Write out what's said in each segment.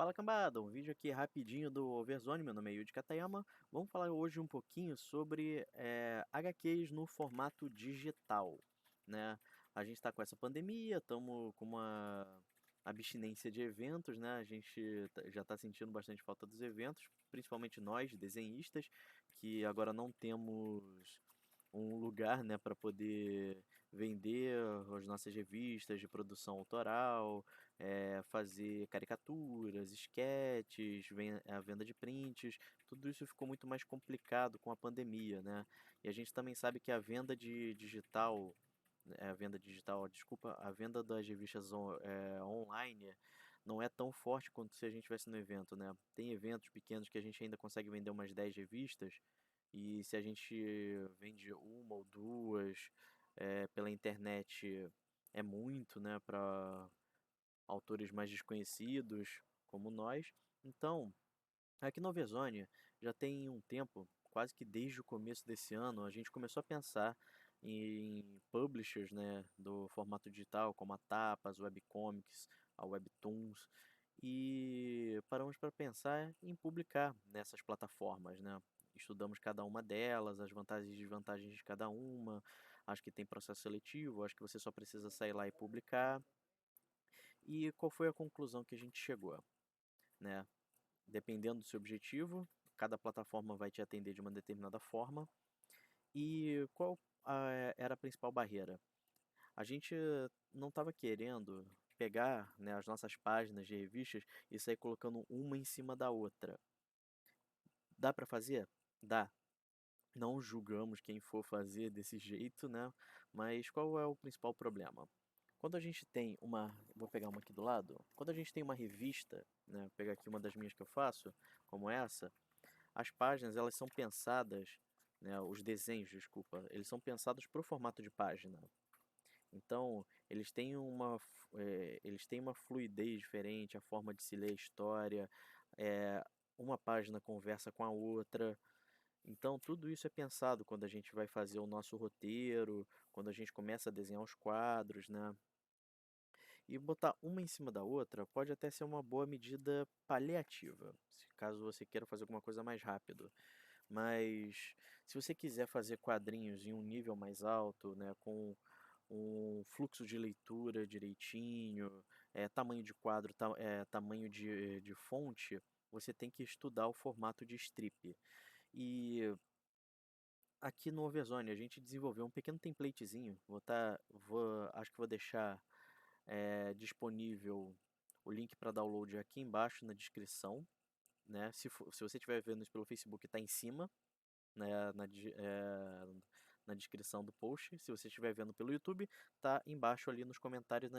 Fala cambada, um vídeo aqui rapidinho do Overzone, meu nome é Yuji Katayama. Vamos falar hoje um pouquinho sobre HQs no formato digital, né? A gente está com essa pandemia, estamos com uma abstinência de eventos, né? A gente já está sentindo bastante falta dos eventos, principalmente nós, desenhistas, que agora não temos um lugar, né, para poder vender as nossas revistas de produção autoral, fazer caricaturas, esquetes, a venda de prints, tudo isso ficou muito mais complicado com a pandemia, né? E a gente também sabe que a venda de digital, a venda digital, desculpa, a venda das revistas online não é tão forte quanto se a gente estivesse no evento, né? Tem eventos pequenos que a gente ainda consegue vender umas 10 revistas, e se a gente vende uma ou duas pela internet é muito, né, para autores mais desconhecidos como nós. Então, aqui no Overzone já tem um tempo, quase que desde o começo desse ano, a gente começou a pensar em publishers, né, do formato digital, como a Tapas, Webcomics, a Webtoons, e paramos para pensar em publicar nessas plataformas, né? Estudamos cada uma delas, as vantagens e desvantagens de cada uma. Acho que tem processo seletivo, acho que você só precisa sair lá e publicar. E qual foi a conclusão que a gente chegou, né? Dependendo do seu objetivo, cada plataforma vai te atender de uma determinada forma. E qual era a principal barreira? A gente não estava querendo pegar, né, as nossas páginas de revistas e sair colocando uma em cima da outra. Dá para fazer? Dá. Não julgamos quem for fazer desse jeito, né? Mas qual é o principal problema? Quando a gente tem uma, vou pegar uma aqui do lado, quando a gente tem uma revista, né, vou pegar aqui uma das minhas que eu faço, como essa, as páginas elas são pensadas, né, os desenhos, desculpa, eles são pensados para o formato de página. Então, eles têm uma fluidez diferente, a forma de se ler a história, é, uma página conversa com a outra. Então, tudo isso é pensado quando a gente vai fazer o nosso roteiro, quando a gente começa a desenhar os quadros, né? E botar uma em cima da outra pode até ser uma boa medida paliativa, caso você queira fazer alguma coisa mais rápido. Mas se você quiser fazer quadrinhos em um nível mais alto, né, com um fluxo de leitura direitinho, tamanho de quadro, tamanho de fonte, você tem que estudar o formato de strip. E aqui no Overzone a gente desenvolveu um pequeno templatezinho. Acho que vou deixar disponível o link para download aqui embaixo na descrição, né? Se você estiver vendo isso pelo Facebook, está em cima, né, na descrição do post. Se você estiver vendo pelo YouTube, tá embaixo ali nos comentários,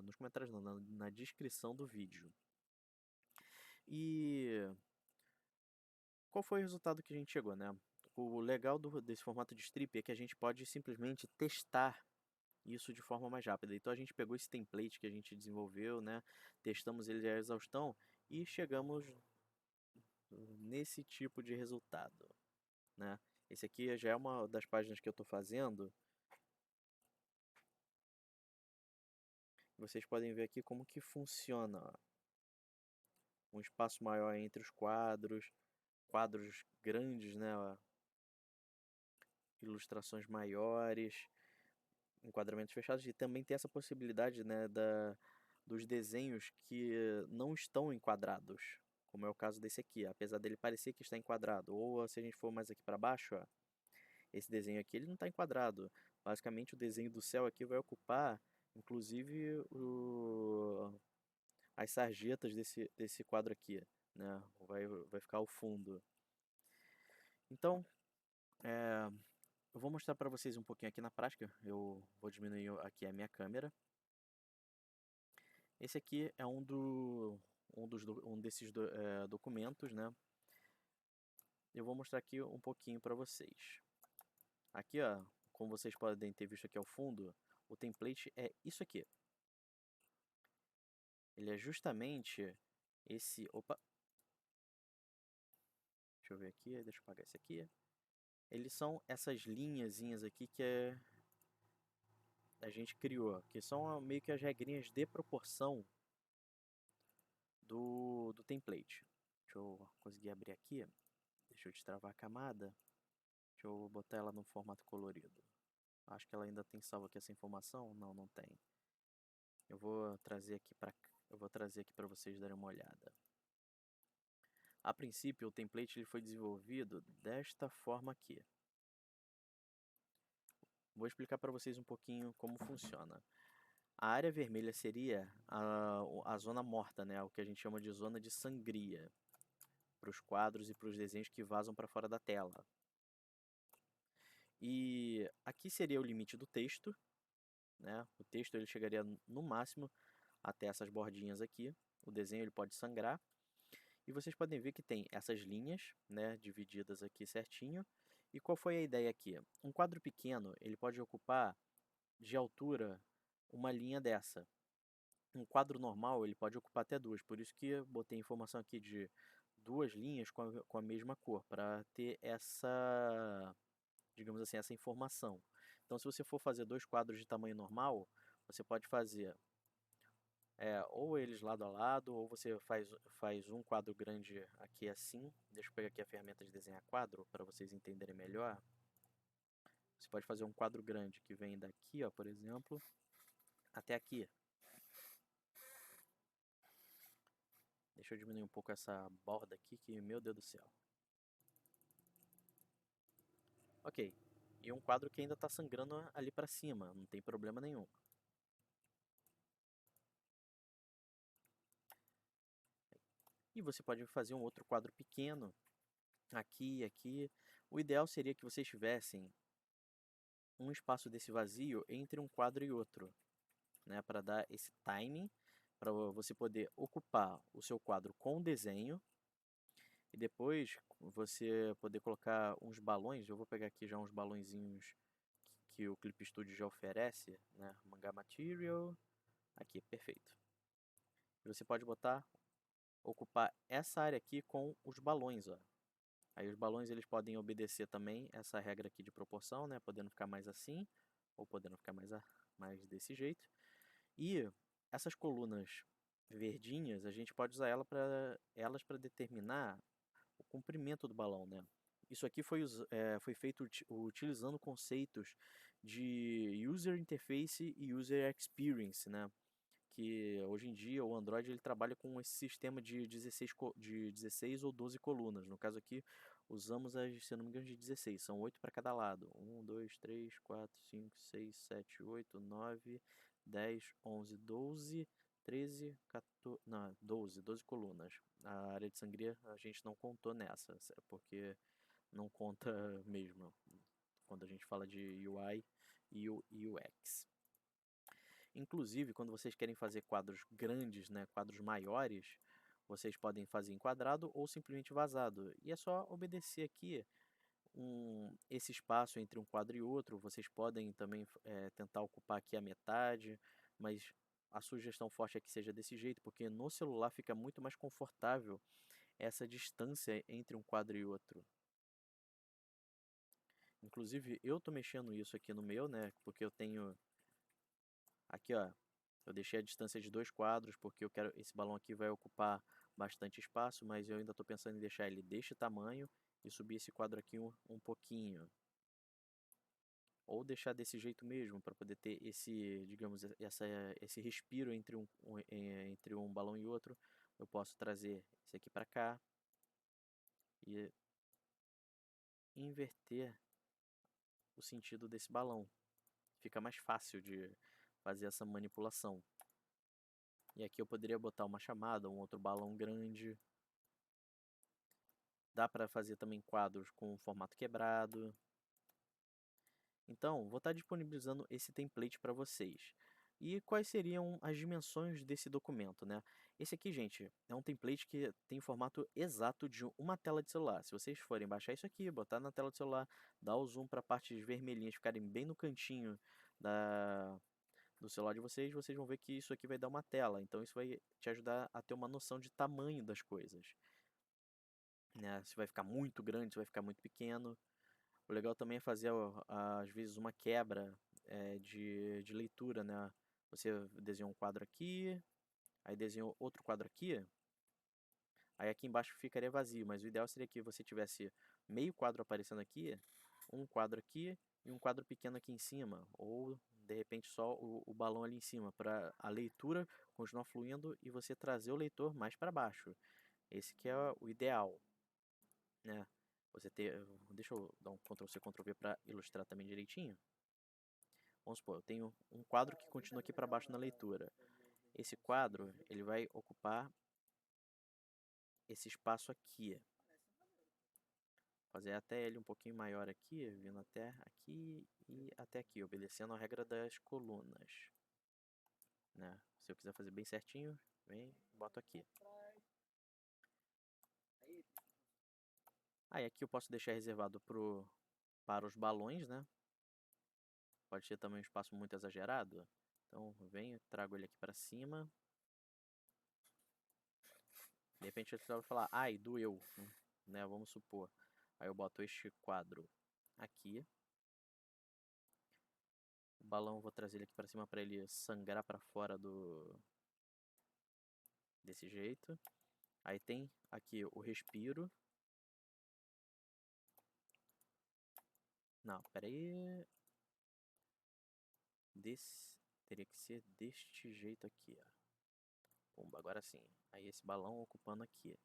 nos comentários não, na descrição do vídeo. E qual foi o resultado que a gente chegou, né? O legal desse formato de strip é que a gente pode simplesmente testar isso de forma mais rápida. Então a gente pegou esse template que a gente desenvolveu, né? Testamos ele à exaustão e chegamos nesse tipo de resultado, né? Esse aqui já é uma das páginas que eu estou fazendo. Vocês podem ver aqui como que funciona, ó. Um espaço maior entre os quadros, quadros grandes, né? Ó, ilustrações maiores, enquadramentos fechados, e também tem essa possibilidade, né, dos desenhos que não estão enquadrados, como é o caso desse aqui, apesar dele parecer que está enquadrado. Ou se a gente for mais aqui para baixo, ó, esse desenho aqui ele não está enquadrado. Basicamente o desenho do céu aqui vai ocupar, inclusive, as sarjetas desse quadro aqui, né? Vai ficar ao fundo. Então, eu vou mostrar para vocês um pouquinho aqui na prática. Eu vou diminuir aqui a minha câmera. Esse aqui é um desses documentos, né? Eu vou mostrar aqui um pouquinho para vocês. Aqui, ó, como vocês podem ter visto aqui ao fundo, o template é isso aqui. Ele é justamente esse... Opa! Deixa eu ver aqui, deixa eu apagar esse aqui. Eles são essas linhazinhas aqui que a gente criou, que são meio que as regrinhas de proporção do template. Deixa eu conseguir abrir aqui. Deixa eu destravar a camada. Deixa eu botar ela no formato colorido. Acho que ela ainda tem salvo aqui essa informação. Não, não tem. Eu vou trazer aqui para vocês darem uma olhada. A princípio, o template ele foi desenvolvido desta forma aqui. Vou explicar para vocês um pouquinho como funciona. A área vermelha seria a zona morta, né? O que a gente chama de zona de sangria, para os quadros e para os desenhos que vazam para fora da tela. E aqui seria o limite do texto, né? O texto ele chegaria no máximo até essas bordinhas aqui. O desenho ele pode sangrar. E vocês podem ver que tem essas linhas, né, divididas aqui certinho. E qual foi a ideia aqui? Um quadro pequeno ele pode ocupar de altura uma linha dessa. Um quadro normal ele pode ocupar até duas, por isso que eu botei informação aqui de duas linhas com a mesma cor, para ter essa, digamos assim, essa informação. Então, se você for fazer dois quadros de tamanho normal, você pode fazer ou eles lado a lado, ou você faz um quadro grande aqui assim. Deixa eu pegar aqui a ferramenta de desenhar quadro para vocês entenderem melhor. Você pode fazer um quadro grande que vem daqui, ó, por exemplo, até aqui. Deixa eu diminuir um pouco essa borda aqui, que meu Deus do céu. Ok, e um quadro que ainda está sangrando ali para cima, não tem problema nenhum. E você pode fazer um outro quadro pequeno, aqui e aqui. O ideal seria que vocês tivessem um espaço desse vazio entre um quadro e outro, né, para dar esse timing, para você poder ocupar o seu quadro com o desenho, e depois você poder colocar uns balões. Eu vou pegar aqui já uns balõezinhos que o Clip Studio já oferece, né, Manga Material, aqui, perfeito. E você pode ocupar essa área aqui com os balões, ó. Aí os balões eles podem obedecer também essa regra aqui de proporção, né, podendo ficar mais assim, ou podendo ficar mais desse jeito. E essas colunas verdinhas, a gente pode usar elas para determinar o comprimento do balão, né? Isso aqui foi feito utilizando conceitos de User Interface e User Experience, né? Que hoje em dia o Android ele trabalha com esse sistema de 16 ou 12 colunas. No caso aqui, usamos se eu não me engano, de 16. São 8 para cada lado. 1, 2, 3, 4, 5, 6, 7, 8, 9, 10, 11, 12, 13, 14... Não, 12 colunas. A área de sangria a gente não contou nessa, porque não conta mesmo quando a gente fala de UI e UX. Inclusive, quando vocês querem fazer quadros grandes, né, quadros maiores, vocês podem fazer em quadrado ou simplesmente vazado. E é só obedecer aqui esse espaço entre um quadro e outro. Vocês podem também tentar ocupar aqui a metade, mas a sugestão forte é que seja desse jeito, porque no celular fica muito mais confortável essa distância entre um quadro e outro. Inclusive, eu estou mexendo isso aqui no meu, né, porque eu tenho aqui, ó, eu deixei a distância de dois quadros, porque esse balão aqui vai ocupar bastante espaço, mas eu ainda estou pensando em deixar ele deste tamanho e subir esse quadro aqui um pouquinho. Ou deixar desse jeito mesmo, para poder ter esse, digamos, esse respiro entre um balão e outro. Eu posso trazer esse aqui para cá e inverter o sentido desse balão. Fica mais fácil de fazer essa manipulação. E aqui eu poderia botar uma chamada, um outro balão grande. Dá para fazer também quadros com formato quebrado. Então, vou estar disponibilizando esse template para vocês. E quais seriam as dimensões desse documento, né? Esse aqui, gente, é um template que tem o formato exato de uma tela de celular. Se vocês forem baixar isso aqui, botar na tela do celular, dar o zoom para partes vermelhinhas ficarem bem no cantinho do celular de vocês, vocês vão ver que isso aqui vai dar uma tela. Então isso vai te ajudar a ter uma noção de tamanho das coisas, né? Se vai ficar muito grande, se vai ficar muito pequeno. O legal também é fazer, às vezes, uma quebra de leitura, né? Você desenha um quadro aqui, aí desenha outro quadro aqui. Aí aqui embaixo ficaria vazio, mas o ideal seria que você tivesse meio quadro aparecendo aqui, um quadro aqui e um quadro pequeno aqui em cima, ou de repente só o balão ali em cima, para a leitura continuar fluindo e você trazer o leitor mais para baixo. Esse que é o ideal, né? Você ter, deixa eu dar um Ctrl C, Ctrl V para ilustrar também direitinho. Vamos supor, eu tenho um quadro que continua aqui para baixo na leitura. Esse quadro, ele vai ocupar esse espaço aqui. Fazer até ele um pouquinho maior aqui, vindo até aqui e até aqui, obedecendo a regra das colunas, né? Se eu quiser fazer bem certinho, vem, boto aqui. Aí aqui eu posso deixar reservado para os balões, né? Pode ter também um espaço muito exagerado. Então venho, trago ele aqui para cima. De repente você vai falar, ai, doeu, né? Vamos supor. Aí eu boto este quadro aqui. O balão eu vou trazer ele aqui para cima para ele sangrar para fora desse jeito. Aí tem aqui o respiro. Não, pera aí. Teria que ser deste jeito aqui, ó. Pumba, agora sim. Aí esse balão ocupando aqui,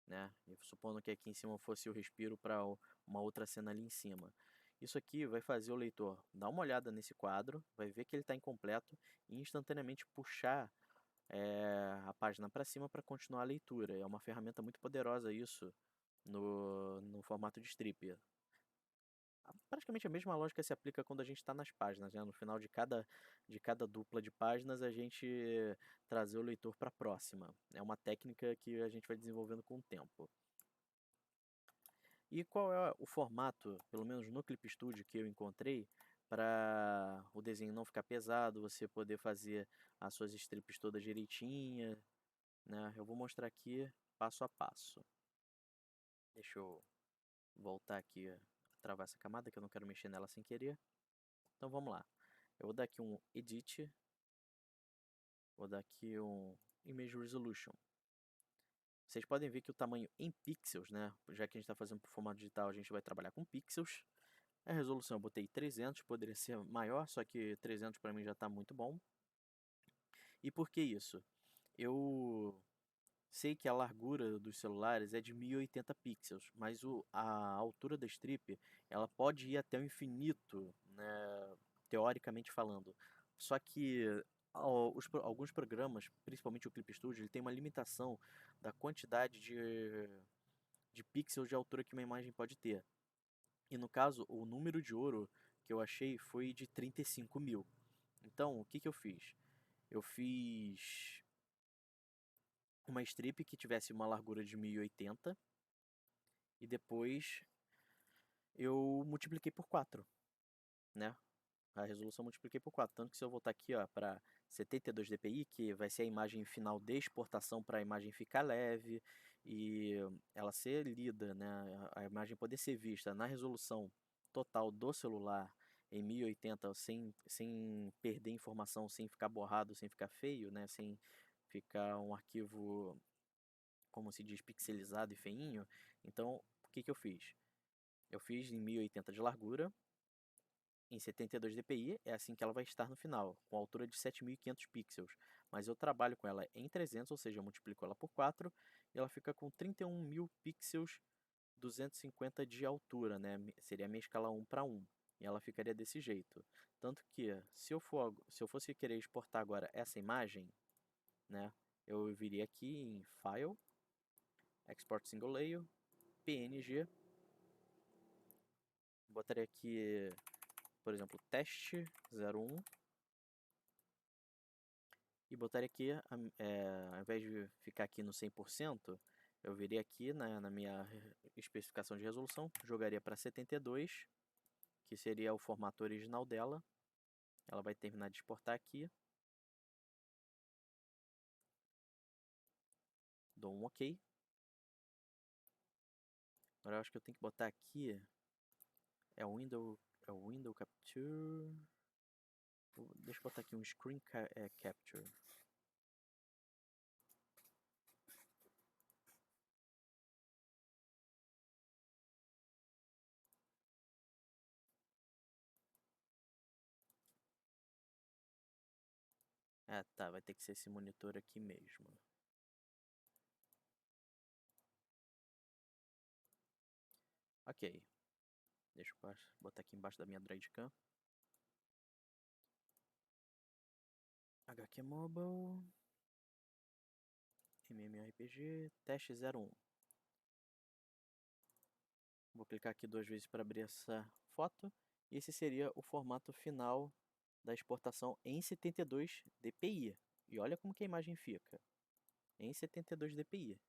né? E supondo que aqui em cima fosse o respiro para uma outra cena ali em cima. Isso aqui vai fazer o leitor dar uma olhada nesse quadro, vai ver que ele está incompleto e instantaneamente puxar a página para cima para continuar a leitura. É uma ferramenta muito poderosa isso no formato de strip. Praticamente a mesma lógica se aplica quando a gente está nas páginas, né? No final de cada dupla de páginas, a gente trazer o leitor para a próxima. É uma técnica que a gente vai desenvolvendo com o tempo. E qual é o formato, pelo menos no Clip Studio, que eu encontrei para o desenho não ficar pesado, você poder fazer as suas strips todas direitinha, né? Eu vou mostrar aqui passo a passo. Deixa eu voltar aqui, travar essa camada que eu não quero mexer nela sem querer. Então vamos lá. Eu vou dar aqui um Edit, vou dar aqui um Image Resolution. Vocês podem ver que o tamanho em pixels, né? Já que a gente está fazendo para o formato digital, a gente vai trabalhar com pixels. A resolução eu botei 300, poderia ser maior, só que 300 para mim já está muito bom. E por que isso? Eu sei que a largura dos celulares é de 1080 pixels, mas a altura da strip ela pode ir até o infinito, né, teoricamente falando. Só que alguns programas, principalmente o Clip Studio, ele tem uma limitação da quantidade de pixels de altura que uma imagem pode ter. E no caso, o número de ouro que eu achei foi de 35.000. Então, o que eu fiz? Eu fiz uma strip que tivesse uma largura de 1080 e depois eu multipliquei por 4, né? A resolução eu multipliquei por 4, tanto que se eu voltar aqui, ó, para 72 dpi, que vai ser a imagem final de exportação para a imagem ficar leve e ela ser lida, né? A imagem poder ser vista na resolução total do celular em 1080 sem perder informação, sem ficar borrado, sem ficar feio, né? Sem ficar um arquivo, como se diz, pixelizado e feinho. Então, o que eu fiz? Eu fiz em 1080 de largura, em 72 dpi, é assim que ela vai estar no final, com altura de 7.500 pixels. Mas eu trabalho com ela em 300, ou seja, eu multiplico ela por 4, e ela fica com 31.000 pixels, 250 de altura, né? Seria a minha escala 1 para 1. E ela ficaria desse jeito. Tanto que, se eu fosse querer exportar agora essa imagem, né? Eu viria aqui em File, Export Single Layer, PNG, botaria aqui, por exemplo, teste 01 e botaria aqui, ao invés de ficar aqui no 100%, eu viria aqui na minha especificação de resolução, jogaria para 72, que seria o formato original dela. Ela vai terminar de exportar aqui. Dou um OK. Agora eu acho que eu tenho que botar aqui, é o Window Capture. Deixa eu botar aqui um Screen Capture. Tá, vai ter que ser esse monitor aqui mesmo. Ok. Deixa eu botar aqui embaixo da minha Droidcam. HQ Mobile. MMORPG. Teste 01. Vou clicar aqui 2 vezes para abrir essa foto. E esse seria o formato final da exportação em 72 dpi. E olha como que a imagem fica. Em 72 dpi.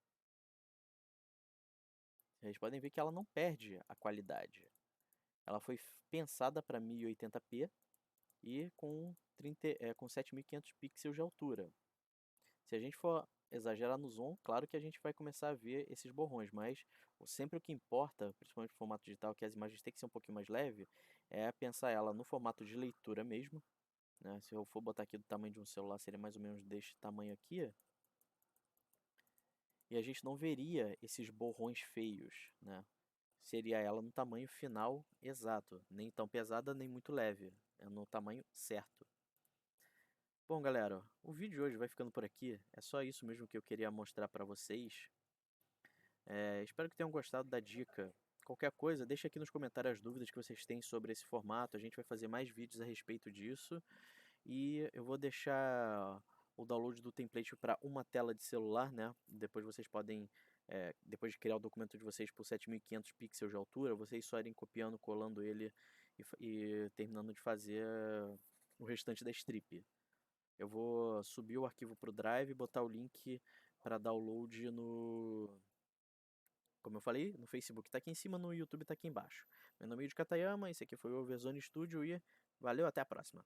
Vocês podem ver que ela não perde a qualidade. Ela foi pensada para 1080p e com 7500 pixels de altura. Se a gente for exagerar no zoom, claro que a gente vai começar a ver esses borrões, mas sempre o que importa, principalmente no formato digital, que as imagens têm que ser um pouquinho mais leve, é pensar ela no formato de leitura mesmo, né? Se eu for botar aqui do tamanho de um celular, seria mais ou menos deste tamanho aqui, e a gente não veria esses borrões feios, né? Seria ela no tamanho final exato, nem tão pesada nem muito leve, é no tamanho certo. Bom, galera, o vídeo de hoje vai ficando por aqui. É só isso mesmo que eu queria mostrar para vocês. Espero que tenham gostado da dica. Qualquer coisa, deixa aqui nos comentários as dúvidas que vocês têm sobre esse formato. A gente vai fazer mais vídeos a respeito disso. E eu vou deixar o download do template para uma tela de celular, né? Depois vocês podem, depois de criar o documento de vocês por 7500 pixels de altura, vocês só irem copiando, colando ele e terminando de fazer o restante da strip. Eu vou subir o arquivo para o Drive e botar o link para download no, como eu falei, no Facebook está aqui em cima, no YouTube está aqui embaixo. Meu nome é Yuji Katayama, esse aqui foi o Overzone Studio e valeu, até a próxima.